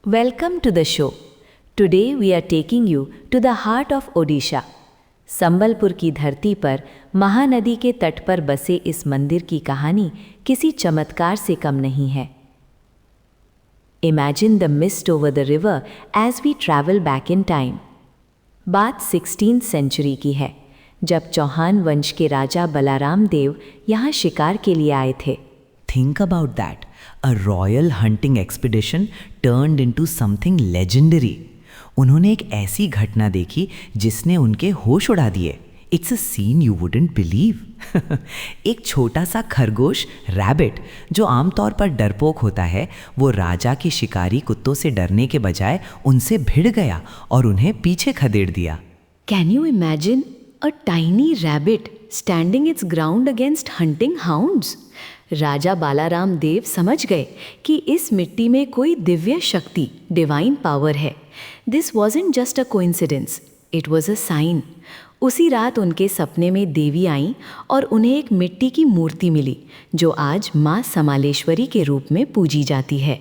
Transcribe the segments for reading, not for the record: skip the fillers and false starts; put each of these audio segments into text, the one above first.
Welcome to the show. Today we are taking you to the heart of Odisha. Sambalpur की धरती पर महानदी के तट पर बसे इस मंदिर की कहानी किसी चमत्कार से कम नहीं है. Imagine the mist over the river as we travel back in time. बात 16th सेंचुरी की है, जब चौहान वंश के राजा बलाराम देव यहाँ शिकार के लिए आए थे. Think about that. A royal hunting expedition turned into something legendary. उन्होंने एक ऐसी घटना देखी जिसने उनके होश उड़ा दिए. It's a scene you wouldn't believe. एक छोटा सा खरगोश रैबिट जो आमतौर पर डरपोक होता है, वो राजा के शिकारी कुत्तों से डरने के बजाय उनसे भिड़ गया और उन्हें पीछे खदेड़ दिया. Can you imagine a tiny rabbit standing its ground against hunting hounds? राजा बालाराम देव समझ गए कि इस मिट्टी में कोई दिव्य शक्ति, डिवाइन पावर है. This wasn't just a coincidence, it was a sign. उसी रात उनके सपने में देवी आईं और उन्हें एक मिट्टी की मूर्ति मिली जो आज माँ समालेश्वरी के रूप में पूजी जाती है.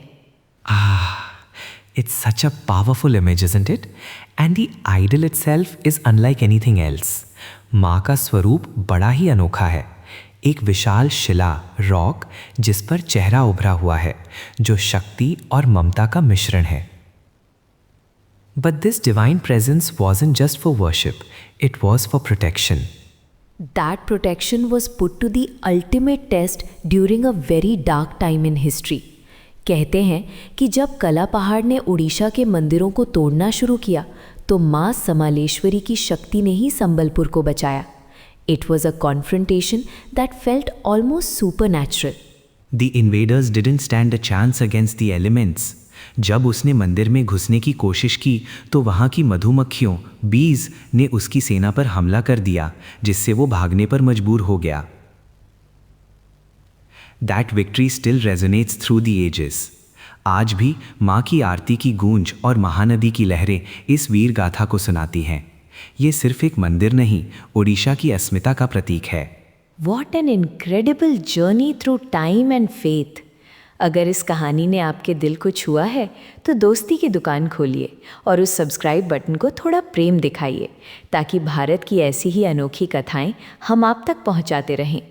It's such a powerful image, isn't it? And the idol itself is unlike anything else. माँ का स्वरूप बड़ा ही अनोखा है. एक विशाल शिला, रॉक, जिस पर चेहरा उभरा हुआ है, जो शक्ति और ममता का मिश्रण है. But this divine presence wasn't just for worship, it was for protection. That protection was put to the ultimate test during a very dark time in history. कहते हैं कि जब कला पहाड़ ने उड़ीसा के मंदिरों को तोड़ना शुरू किया तो माँ समालेश्वरी की शक्ति ने ही संबलपुर को बचाया. It was a confrontation that felt almost supernatural. The invaders didn't stand a chance against the elements. जब उसने मंदिर में घुसने की कोशिश की तो वहाँ की मधुमक्खियों, बीज ने उसकी सेना पर हमला कर दिया, जिससे वो भागने पर मजबूर हो गया. That victory still resonates through the ages. आज भी माँ की आरती की गूंज और महानदी की लहरें इस वीर गाथा को सुनाती हैं. ये सिर्फ एक मंदिर नहीं, ओडिशा की अस्मिता का प्रतीक है. What an incredible journey through time and faith. अगर इस कहानी ने आपके दिल को छुआ है तो दोस्ती की दुकान खोलिए और उस सब्सक्राइब बटन को थोड़ा प्रेम दिखाइए ताकि भारत की ऐसी ही अनोखी कथाएं हम आप तक पहुंचाते रहें.